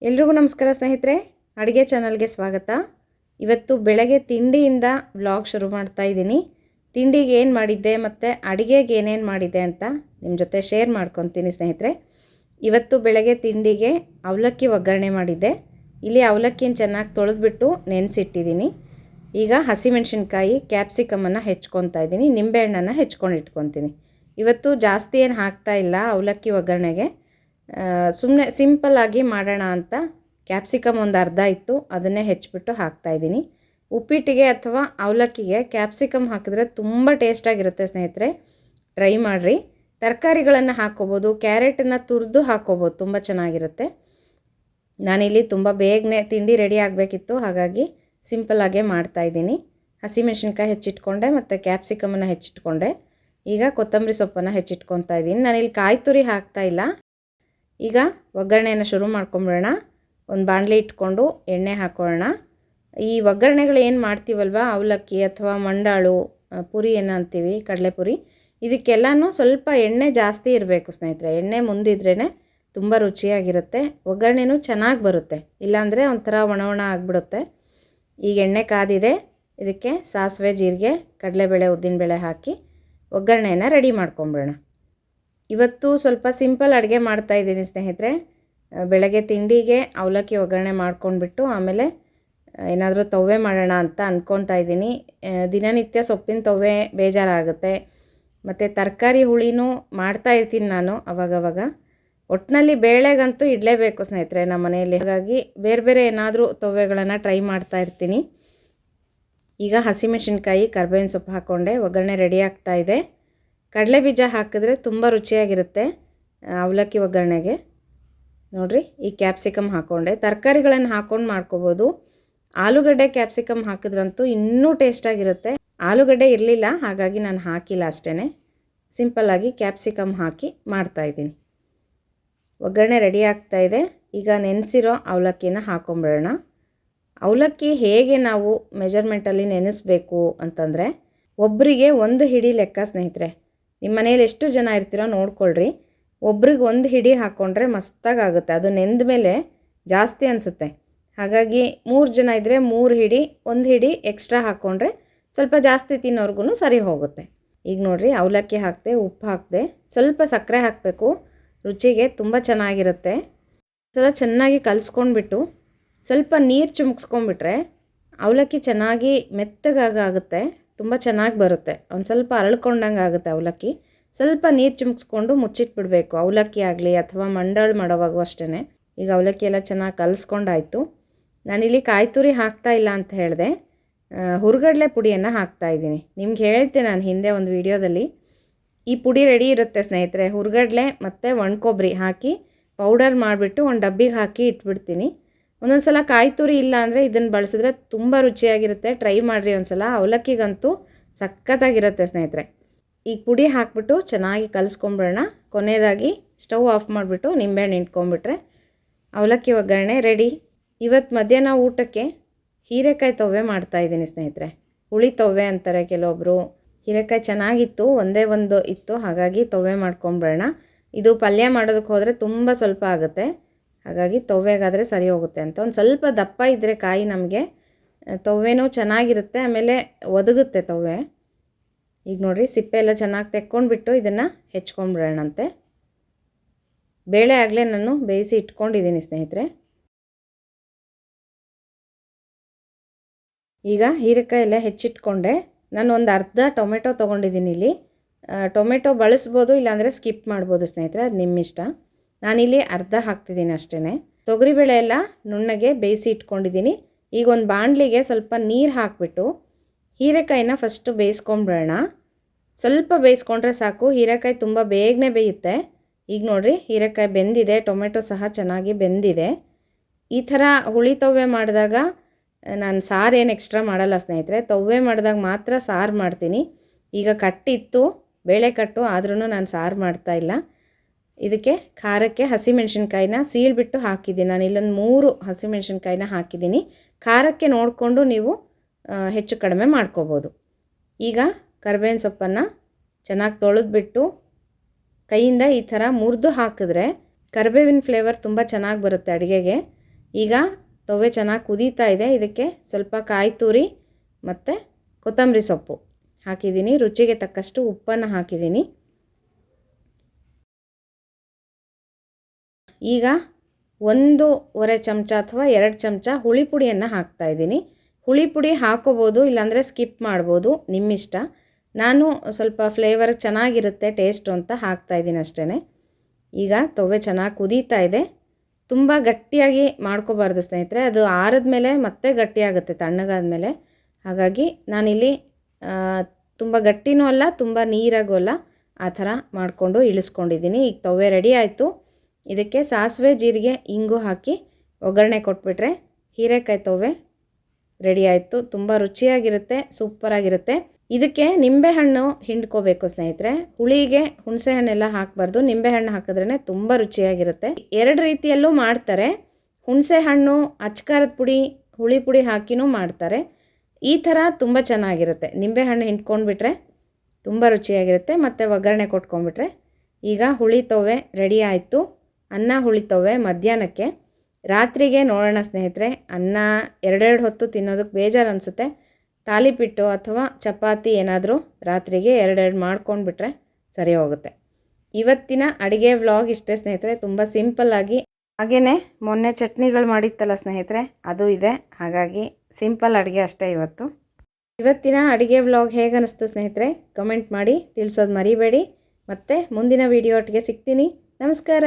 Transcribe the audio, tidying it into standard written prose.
ಎಲ್ರಿಗೂ ನಮಸ್ಕಾರ ಸ್ನೇಹಿತರೆ, ಅಡುಗೆ ಚಾನಲ್ಗೆ ಸ್ವಾಗತ. ಇವತ್ತು ಬೆಳಗ್ಗೆ ತಿಂಡಿಯಿಂದ ವ್ಲಾಗ್ ಶುರು ಮಾಡ್ತಾ ಇದ್ದೀನಿ. ತಿಂಡಿಗೆ ಏನು ಮಾಡಿದ್ದೆ ಮತ್ತು ಅಡುಗೆಗೆ ಏನೇನು ಮಾಡಿದ್ದೆ ಅಂತ ನಿಮ್ಮ ಜೊತೆ ಶೇರ್ ಮಾಡ್ಕೊತೀನಿ ಸ್ನೇಹಿತರೆ. ಇವತ್ತು ಬೆಳಗ್ಗೆ ತಿಂಡಿಗೆ ಅವಲಕ್ಕಿ ಒಗ್ಗರಣೆ ಮಾಡಿದ್ದೆ. ಇಲ್ಲಿ ಅವಲಕ್ಕಿನ ಚೆನ್ನಾಗಿ ತೊಳೆದ್ಬಿಟ್ಟು ನೆನೆಸಿಟ್ಟಿದ್ದೀನಿ. ಈಗ ಹಸಿಮೆಣಸಿನ್ಕಾಯಿ ಕ್ಯಾಪ್ಸಿಕಮನ್ನು ಹೆಚ್ಕೊತಾ ಇದ್ದೀನಿ, ನಿಂಬೆಹಣ್ಣನ್ನು ಹೆಚ್ಕೊಂಡು ಇಟ್ಕೊತೀನಿ. ಇವತ್ತು ಜಾಸ್ತಿ ಏನು ಹಾಕ್ತಾ ಇಲ್ಲ ಅವಲಕ್ಕಿ ಒಗ್ಗರಣೆಗೆ, ಸುಮ್ಮನೆ ಸಿಂಪಲ್ಲಾಗಿ ಮಾಡೋಣ ಅಂತ ಕ್ಯಾಪ್ಸಿಕಮ್ ಒಂದು ಅರ್ಧ ಇತ್ತು, ಅದನ್ನೇ ಹೆಚ್ಚಿಬಿಟ್ಟು ಹಾಕ್ತಾಯಿದ್ದೀನಿ. ಉಪ್ಪಿಟ್ಟಿಗೆ ಅಥವಾ ಅವಲಕ್ಕಿಗೆ ಕ್ಯಾಪ್ಸಿಕಮ್ ಹಾಕಿದ್ರೆ ತುಂಬ ಟೇಸ್ಟಾಗಿರುತ್ತೆ ಸ್ನೇಹಿತರೆ, ಟ್ರೈ ಮಾಡಿರಿ. ತರಕಾರಿಗಳನ್ನು ಹಾಕ್ಕೋಬೋದು, ಕ್ಯಾರೆಟನ್ನು ತುರಿದು ಹಾಕ್ಕೋಬೋದು, ತುಂಬ ಚೆನ್ನಾಗಿರುತ್ತೆ. ನಾನಿಲ್ಲಿ ತುಂಬ ಬೇಗನೆ ತಿಂಡಿ ರೆಡಿ ಆಗಬೇಕಿತ್ತು, ಹಾಗಾಗಿ ಸಿಂಪಲ್ಲಾಗೇ ಮಾಡ್ತಾಯಿದ್ದೀನಿ. ಹಸಿಮೆಣಸಿನ್ಕಾಯಿ ಹೆಚ್ಚಿಟ್ಕೊಂಡೆ ಮತ್ತು ಕ್ಯಾಪ್ಸಿಕಮನ್ನು ಹೆಚ್ಚಿಟ್ಕೊಂಡೆ. ಈಗ ಕೊತ್ತಂಬರಿ ಸೊಪ್ಪನ್ನು ಹೆಚ್ಚಿಟ್ಕೊತಾ ಇದ್ದೀನಿ. ನಾನಿಲ್ಲಿ ಕಾಯಿ ತುರಿ ಹಾಕ್ತಾಯಿಲ್ಲ. ಈಗ ಒಗ್ಗರಣೆಯನ್ನು ಶುರು ಮಾಡ್ಕೊಂಬಿಡೋಣ. ಒಂದು ಬಾಣಲಿ ಇಟ್ಕೊಂಡು ಎಣ್ಣೆ ಹಾಕೊಳ್ಳೋಣ. ಈ ಒಗ್ಗರಣೆಗಳು ಏನು ಮಾಡ್ತೀವಲ್ವ, ಅವಲಕ್ಕಿ ಅಥವಾ ಮಂಡಾಳು, ಪುರಿ ಏನು ಅಂತೀವಿ, ಕಡಲೆಪುರಿ, ಇದಕ್ಕೆಲ್ಲನೂ ಸ್ವಲ್ಪ ಎಣ್ಣೆ ಜಾಸ್ತಿ ಇರಬೇಕು ಸ್ನೇಹಿತರೆ. ಎಣ್ಣೆ ಮುಂದಿದ್ರೇ ತುಂಬ ರುಚಿಯಾಗಿರುತ್ತೆ, ಒಗ್ಗರಣೆನೂ ಚೆನ್ನಾಗಿ ಬರುತ್ತೆ. ಇಲ್ಲಾಂದರೆ ಒಂಥರ ಒಣ ಆಗಿಬಿಡುತ್ತೆ. ಈಗ ಎಣ್ಣೆ ಕಾದಿದೆ, ಇದಕ್ಕೆ ಸಾಸಿವೆ, ಜೀರಿಗೆ, ಕಡಲೆಬೇಳೆ, ಉದ್ದಿನಬೇಳೆ ಹಾಕಿ ಒಗ್ಗರಣೆಯನ್ನು ರೆಡಿ ಮಾಡ್ಕೊಂಬಿಡೋಣ. ಇವತ್ತು ಸ್ವಲ್ಪ ಸಿಂಪಲ್ ಅಡುಗೆ ಮಾಡ್ತಾಯಿದ್ದೀನಿ ಸ್ನೇಹಿತರೆ. ಬೆಳಗ್ಗೆ ತಿಂಡಿಗೆ ಅವಲಕ್ಕಿ ಒಗ್ಗರಣೆ ಮಾಡ್ಕೊಂಡ್ಬಿಟ್ಟು ಆಮೇಲೆ ಏನಾದರೂ ತವ್ವೆ ಮಾಡೋಣ ಅಂತ ಅಂದ್ಕೊತಾ ಇದ್ದೀನಿ. ದಿನನಿತ್ಯ ಸೊಪ್ಪಿನ ತವ್ವೆ ಬೇಜಾರಾಗುತ್ತೆ, ಮತ್ತು ತರಕಾರಿ ಹುಳಿನೂ ಮಾಡ್ತಾಯಿರ್ತೀನಿ ನಾನು ಅವಾಗವಾಗ. ಒಟ್ಟಿನಲ್ಲಿ ಬೇಳೆಗಂತೂ ಇಡಲೇಬೇಕು ಸ್ನೇಹಿತರೆ ನಮ್ಮ ಮನೆಯಲ್ಲಿ, ಹಾಗಾಗಿ ಬೇರೆ ಬೇರೆ ಏನಾದರೂ ತವ್ವೆಗಳನ್ನು ಟ್ರೈ ಮಾಡ್ತಾಯಿರ್ತೀನಿ. ಈಗ ಹಸಿಮೆಣಸಿನ್ಕಾಯಿ, ಕರ್ಬೇವಿನ ಸೊಪ್ಪು ಹಾಕ್ಕೊಂಡೆ, ಒಗ್ಗರಣೆ ರೆಡಿ ಆಗ್ತಾಯಿದೆ. ಕಡಲೆ ಬೀಜ ಹಾಕಿದ್ರೆ ತುಂಬ ರುಚಿಯಾಗಿರುತ್ತೆ ಅವಲಕ್ಕಿ ಒಗ್ಗರಣೆಗೆ. ನೋಡಿರಿ, ಈ ಕ್ಯಾಪ್ಸಿಕಮ್ ಹಾಕ್ಕೊಂಡೆ. ತರಕಾರಿಗಳನ್ನು ಹಾಕ್ಕೊಂಡು ಮಾಡ್ಕೋಬೋದು. ಆಲೂಗಡ್ಡೆ ಕ್ಯಾಪ್ಸಿಕಮ್ ಹಾಕಿದ್ರಂತೂ ಇನ್ನೂ ಟೇಸ್ಟಾಗಿರುತ್ತೆ. ಆಲೂಗಡ್ಡೆ ಇರಲಿಲ್ಲ, ಹಾಗಾಗಿ ನಾನು ಹಾಕಿಲ್ಲ ಅಷ್ಟೇ. ಸಿಂಪಲ್ಲಾಗಿ ಕ್ಯಾಪ್ಸಿಕಮ್ ಹಾಕಿ ಮಾಡ್ತಾಯಿದ್ದೀನಿ. ಒಗ್ಗರಣೆ ರೆಡಿ ಆಗ್ತಾಯಿದೆ. ಈಗ ನೆನೆಸಿರೋ ಅವಲಕ್ಕಿನ ಹಾಕ್ಕೊಂಬಿಡೋಣ. ಅವಲಕ್ಕಿ ಹೇಗೆ ನಾವು ಮೆಜರ್ಮೆಂಟಲ್ಲಿ ನೆನೆಸಬೇಕು ಅಂತಂದರೆ, ಒಬ್ಬರಿಗೆ ಒಂದು ಹಿಡಿ ಲೆಕ್ಕ ಸ್ನೇಹಿತರೆ. ನಿಮ್ಮ ಮನೇಲಿ ಎಷ್ಟು ಜನ ಇರ್ತೀರೋ ನೋಡ್ಕೊಳ್ರಿ. ಒಬ್ರಿಗೆ ಒಂದು ಹಿಡಿ ಹಾಕ್ಕೊಂಡ್ರೆ ಮಸ್ತಾಗುತ್ತೆ, ಅದು ನೆಂದ ಮೇಲೆ ಜಾಸ್ತಿ ಅನಿಸುತ್ತೆ. ಹಾಗಾಗಿ 3 ಜನ ಇದ್ದರೆ 3 ಹಿಡಿ, 1 ಹಿಡಿ ಎಕ್ಸ್ಟ್ರಾ ಹಾಕ್ಕೊಂಡ್ರೆ ಸ್ವಲ್ಪ ಜಾಸ್ತಿ ತಿನ್ನೋರ್ಗು ಸರಿ ಹೋಗುತ್ತೆ. ಈಗ ನೋಡಿರಿ, ಅವಲಕ್ಕಿ ಹಾಕಿದೆ, ಉಪ್ಪು ಹಾಕಿದೆ, ಸ್ವಲ್ಪ ಸಕ್ಕರೆ ಹಾಕಬೇಕು, ರುಚಿಗೆ ತುಂಬ ಚೆನ್ನಾಗಿರುತ್ತೆ. ಸ್ವಲ್ಪ ಚೆನ್ನಾಗಿ ಕಲಿಸ್ಕೊಂಡ್ಬಿಟ್ಟು ಸ್ವಲ್ಪ ನೀರು ಚಿಮ್ಕಿಸ್ಕೊಂಡ್ಬಿಟ್ರೆ ಅವಲಕ್ಕಿ ಚೆನ್ನಾಗಿ ಮೆತ್ತಗಾಗುತ್ತೆ, ತುಂಬ ಚೆನ್ನಾಗಿ ಬರುತ್ತೆ. ಒಂದು ಸ್ವಲ್ಪ ಅರಳ್ಕೊಂಡಂಗೆ ಆಗುತ್ತೆ ಅವಲಕ್ಕಿ. ಸ್ವಲ್ಪ ನೀರು ಚಿಮ್ಕಿಸ್ಕೊಂಡು ಮುಚ್ಚಿಟ್ಬಿಡಬೇಕು, ಅವಲಕ್ಕಿ ಆಗಲಿ ಅಥವಾ ಮಂಡಾಳು ಮಾಡೋವಾಗೂ ಅಷ್ಟೇ. ಈಗ ಅವಲಕ್ಕಿ ಎಲ್ಲ ಚೆನ್ನಾಗಿ ಕಲಿಸ್ಕೊಂಡಾಯಿತು. ನಾನಿಲ್ಲಿ ಕಾಯಿ ತುರಿ ಹಾಕ್ತಾಯಿಲ್ಲ ಅಂತ ಹೇಳಿದೆ, ಹುರ್ಗಡ್ಲೆ ಪುಡಿಯನ್ನು ಹಾಕ್ತಾಯಿದ್ದೀನಿ. ನಿಮ್ಗೆ ಹೇಳಿದ್ದೆ ನಾನು ಹಿಂದೆ ಒಂದು ವಿಡಿಯೋದಲ್ಲಿ. ಈ ಪುಡಿ ರೆಡಿ ಇರುತ್ತೆ ಸ್ನೇಹಿತರೆ. ಹುರ್ಗಡ್ಲೆ ಮತ್ತು ಒಣಕೊಬ್ಬರಿ ಹಾಕಿ ಪೌಡರ್ ಮಾಡಿಬಿಟ್ಟು ಒಂದು ಡಬ್ಬಿಗೆ ಹಾಕಿ ಇಟ್ಬಿಡ್ತೀನಿ. ಒಂದೊಂದು ಸಲ ಕಾಯಿ ತುರಿ ಇಲ್ಲ ಅಂದರೆ ಇದನ್ನು ಬಳಸಿದ್ರೆ ತುಂಬ ರುಚಿಯಾಗಿರುತ್ತೆ. ಟ್ರೈ ಮಾಡಿರಿ ಒಂದು ಸಲ, ಅವಲಕ್ಕಿಗಂತೂ ಸಖತ್ತಾಗಿರುತ್ತೆ ಸ್ನೇಹಿತರೆ. ಈಗ ಪುಡಿ ಹಾಕ್ಬಿಟ್ಟು ಚೆನ್ನಾಗಿ ಕಲಿಸ್ಕೊಂಬಿಡೋಣ. ಕೊನೆಯದಾಗಿ ಸ್ಟವ್ ಆಫ್ ಮಾಡಿಬಿಟ್ಟು ನಿಂಬೆಹಣ್ಣು ಹಿಂಡ್ಕೊಂಬಿಟ್ರೆ ಅವಲಕ್ಕಿ ಒಗ್ಗರಣೆ ರೆಡಿ. ಇವತ್ತು ಮಧ್ಯಾಹ್ನ ಊಟಕ್ಕೆ ಹೀರೆಕಾಯಿ ತವ್ವೆ ಮಾಡ್ತಾಯಿದ್ದೀನಿ ಸ್ನೇಹಿತರೆ. ಹುಳಿ ತವ್ವೆ ಅಂತಾರೆ ಕೆಲವೊಬ್ಬರು. ಹೀರೆಕಾಯಿ ಚೆನ್ನಾಗಿತ್ತು, ಒಂದೇ ಒಂದು ಇತ್ತು, ಹಾಗಾಗಿ ತವ್ವೆ ಮಾಡ್ಕೊಂಬಿಡೋಣ. ಇದು ಪಲ್ಯ ಮಾಡೋದಕ್ಕೆ ಹೋದರೆ ತುಂಬ ಸ್ವಲ್ಪ ಆಗುತ್ತೆ, ಹಾಗಾಗಿ ತವ್ವೆಗಾದರೆ ಸರಿ ಹೋಗುತ್ತೆ ಅಂತ. ಒಂದು ಸ್ವಲ್ಪ ದಪ್ಪ ಇದ್ದರೆ ಕಾಯಿ ನಮಗೆ ತವ್ವೆನೂ ಚೆನ್ನಾಗಿರುತ್ತೆ, ಆಮೇಲೆ ಒದಗುತ್ತೆ ತವ್ವೆ. ಈಗ ನೋಡಿರಿ, ಸಿಪ್ಪೆ ಎಲ್ಲ ಚೆನ್ನಾಗಿ ತೆಕ್ಕೊಂಡ್ಬಿಟ್ಟು ಇದನ್ನು ಹೆಚ್ಕೊಂಡ್ಬಿಡೋಣಂತೆ. ಬೇಳೆ ಆಗಲೇ ನಾನು ಬೇಯಿಸಿ ಇಟ್ಕೊಂಡಿದ್ದೀನಿ ಸ್ನೇಹಿತರೆ. ಈಗ ಹೀರೆಕಾಯಿ ಎಲ್ಲ ಹೆಚ್ಚಿಟ್ಕೊಂಡೆ. ನಾನು ಒಂದು ಅರ್ಧ ಟೊಮೆಟೊ ತೊಗೊಂಡಿದ್ದೀನಿ. ಇಲ್ಲಿ ಟೊಮೆಟೊ ಬಳಸ್ಬೋದು, ಇಲ್ಲಾಂದರೆ ಸ್ಕಿಪ್ ಮಾಡ್ಬೋದು ಸ್ನೇಹಿತರೆ, ಅದು ನಿಮ್ಮಿಷ್ಟ. ನಾನಿಲ್ಲಿ ಅರ್ಧ ಹಾಕ್ತಿದ್ದೀನಿ ಅಷ್ಟೇ. ತೊಗರಿಬೇಳೆ ಎಲ್ಲ ನುಣ್ಣಗೆ ಬೇಯಿಸಿ ಇಟ್ಕೊಂಡಿದ್ದೀನಿ. ಈಗ ಒಂದು ಬಾಣಲಿಗೆ ಸ್ವಲ್ಪ ನೀರು ಹಾಕಿಬಿಟ್ಟು ಹೀರೆಕಾಯಿನ ಫಸ್ಟು ಬೇಯಿಸ್ಕೊಂಬಿಡೋಣ. ಸ್ವಲ್ಪ ಬೇಯಿಸ್ಕೊಂಡ್ರೆ ಸಾಕು, ಹೀರೆಕಾಯಿ ತುಂಬ ಬೇಗನೆ ಬೇಯುತ್ತೆ. ಈಗ ನೋಡಿರಿ, ಹೀರೆಕಾಯಿ ಬೆಂದಿದೆ, ಟೊಮೆಟೊ ಸಹ ಚೆನ್ನಾಗಿ ಬೆಂದಿದೆ. ಈ ಥರ ಹುಳಿ ತವ್ವೆ ಮಾಡಿದಾಗ ನಾನು ಸಾರು ಏನು ಎಕ್ಸ್ಟ್ರಾ ಮಾಡಲ್ಲ ಸ್ನೇಹಿತರೆ, ತವ್ವೆ ಮಾಡಿದಾಗ ಮಾತ್ರ ಸಾರು ಮಾಡ್ತೀನಿ. ಈಗ ಕಟ್ಟಿತ್ತು, ಬೇಳೆ ಕಟ್ಟು, ಆದ್ರೂ ನಾನು ಸಾರು ಮಾಡ್ತಾಯಿಲ್ಲ. ಇದಕ್ಕೆ ಖಾರಕ್ಕೆ ಹಸಿಮೆಣಸಿನ್ಕಾಯಿನ ಸೀಳ್ಬಿಟ್ಟು ಹಾಕಿದ್ದೀನಿ. ನಾನು ಇಲ್ಲೊಂದು 3 ಹಸಿಮೆಣಸಿನ್ಕಾಯಿನ ಹಾಕಿದ್ದೀನಿ. ಖಾರಕ್ಕೆ ನೋಡಿಕೊಂಡು ನೀವು ಹೆಚ್ಚು ಕಡಿಮೆ ಮಾಡ್ಕೋಬೋದು. ಈಗ ಕರಿಬೇವಿನ ಸೊಪ್ಪನ್ನು ಚೆನ್ನಾಗಿ ತೊಳೆದ್ಬಿಟ್ಟು ಕೈಯಿಂದ ಈ ಥರ ಮುರಿದು ಹಾಕಿದ್ರೆ ಕರಿಬೇವಿನ ಫ್ಲೇವರ್ ತುಂಬ ಚೆನ್ನಾಗಿ ಬರುತ್ತೆ ಅಡುಗೆಗೆ. ಈಗ ತವೆ ಚೆನ್ನಾಗಿ ಕುದೀತಾ ಇದೆ. ಇದಕ್ಕೆ ಸ್ವಲ್ಪ ಕಾಯಿ ತುರಿ ಮತ್ತು ಕೊತ್ತಂಬರಿ ಸೊಪ್ಪು ಹಾಕಿದ್ದೀನಿ. ರುಚಿಗೆ ತಕ್ಕಷ್ಟು ಉಪ್ಪನ್ನು ಹಾಕಿದ್ದೀನಿ. ಈಗ 1.5 ಚಮಚ ಅಥವಾ 2 ಚಮಚ ಹುಳಿ ಪುಡಿಯನ್ನು ಹಾಕ್ತಾಯಿದ್ದೀನಿ. ಹುಳಿ ಪುಡಿ ಹಾಕೋಬೋದು, ಇಲ್ಲಾಂದರೆ ಸ್ಕಿಪ್ ಮಾಡ್ಬೋದು, ನಿಮ್ಮಿಷ್ಟ. ನಾನು ಸ್ವಲ್ಪ ಫ್ಲೇವರ್ ಚೆನ್ನಾಗಿರುತ್ತೆ ಟೇಸ್ಟು ಅಂತ ಹಾಕ್ತಾಯಿದ್ದೀನಿ ಅಷ್ಟೇ. ಈಗ ತವೆ ಚೆನ್ನಾಗಿ ಕುದೀತಾ ಇದೆ. ತುಂಬ ಗಟ್ಟಿಯಾಗಿ ಮಾಡ್ಕೋಬಾರ್ದು ಸ್ನೇಹಿತರೆ, ಅದು ಆರಿದ ಮೇಲೆ ಮತ್ತೆ ಗಟ್ಟಿಯಾಗುತ್ತೆ ತಣ್ಣಗಾದ ಮೇಲೆ. ಹಾಗಾಗಿ ನಾನಿಲ್ಲಿ ತುಂಬ ಗಟ್ಟಿನೂ ಅಲ್ಲ, ತುಂಬ ನೀರಾಗೂ ಅಲ್ಲ, ಆ ಥರ ಮಾಡಿಕೊಂಡು ಇಳಿಸ್ಕೊಂಡಿದ್ದೀನಿ. ಈಗ ತವೆ ರೆಡಿ ಆಯಿತು. ಇದಕ್ಕೆ ಸಾಸಿವೆ, ಜೀರಿಗೆ, ಇಂಗು ಹಾಕಿ ಒಗ್ಗರಣೆ ಕೊಟ್ಬಿಟ್ರೆ ಹೀರೆಕಾಯಿ ತವೆ ರೆಡಿ ಆಯಿತು. ತುಂಬ ರುಚಿಯಾಗಿರುತ್ತೆ, ಸೂಪರಾಗಿರುತ್ತೆ. ಇದಕ್ಕೆ ನಿಂಬೆಹಣ್ಣು ಹಿಂಡ್ಕೋಬೇಕು ಸ್ನೇಹಿತರೆ. ಹುಳಿಗೆ ಹುಣಸೆ ಹಣ್ಣೆಲ್ಲ ಹಾಕಬಾರ್ದು, ನಿಂಬೆಹಣ್ಣು ಹಾಕಿದ್ರೇ ತುಂಬ ರುಚಿಯಾಗಿರುತ್ತೆ. 2 ರೀತಿಯಲ್ಲೂ ಮಾಡ್ತಾರೆ. ಹುಣಸೆ ಹಣ್ಣು, ಅಚ್ಕಾರದ ಪುಡಿ, ಹುಳಿ ಪುಡಿ ಹಾಕಿನೂ ಮಾಡ್ತಾರೆ. ಈ ಥರ ತುಂಬ ಚೆನ್ನಾಗಿರುತ್ತೆ. ನಿಂಬೆಹಣ್ಣು ಹಿಂಡ್ಕೊಂಡ್ಬಿಟ್ರೆ ತುಂಬ ರುಚಿಯಾಗಿರುತ್ತೆ. ಮತ್ತು ಒಗ್ಗರಣೆ ಕೊಟ್ಕೊಂಡ್ಬಿಟ್ರೆ. ಈಗ ಹುಳಿ ತವೆ ರೆಡಿ ಆಯಿತು. ಅನ್ನ ಹುಳಿತವೆ ಮಧ್ಯಾಹ್ನಕ್ಕೆ. ರಾತ್ರಿಗೆ ನೋಡೋಣ ಸ್ನೇಹಿತರೆ. ಅನ್ನ 2 ಹೊತ್ತು ತಿನ್ನೋದಕ್ಕೆ ಬೇಜಾರು ಅನಿಸುತ್ತೆ. ತಾಲಿಪಿಟ್ಟು ಅಥವಾ ಚಪಾತಿ ಏನಾದರೂ ರಾತ್ರಿಗೆ 2 ಮಾಡ್ಕೊಂಡ್ಬಿಟ್ರೆ ಸರಿ ಹೋಗುತ್ತೆ. ಇವತ್ತಿನ ಅಡುಗೆ ವ್ಲಾಗ್ ಇಷ್ಟೇ ಸ್ನೇಹಿತರೆ, ತುಂಬ ಸಿಂಪಲ್ಲಾಗಿ. ಹಾಗೆಯೇ ಮೊನ್ನೆ ಚಟ್ನಿಗಳು ಮಾಡಿತ್ತಲ್ಲ ಸ್ನೇಹಿತರೆ, ಅದು ಇದೆ. ಹಾಗಾಗಿ ಸಿಂಪಲ್ ಅಡುಗೆ ಅಷ್ಟೇ ಇವತ್ತು. ಇವತ್ತಿನ ಅಡುಗೆ ವ್ಲಾಗ್ ಹೇಗೆ ಅನ್ನಿಸ್ತು ಸ್ನೇಹಿತರೆ ಕಮೆಂಟ್ ಮಾಡಿ ತಿಳಿಸೋದು ಮರಿಬೇಡಿ. ಮತ್ತು ಮುಂದಿನ ವಿಡಿಯೋ ಒಟ್ಟಿಗೆ ಸಿಗ್ತೀನಿ. ನಮಸ್ಕಾರ.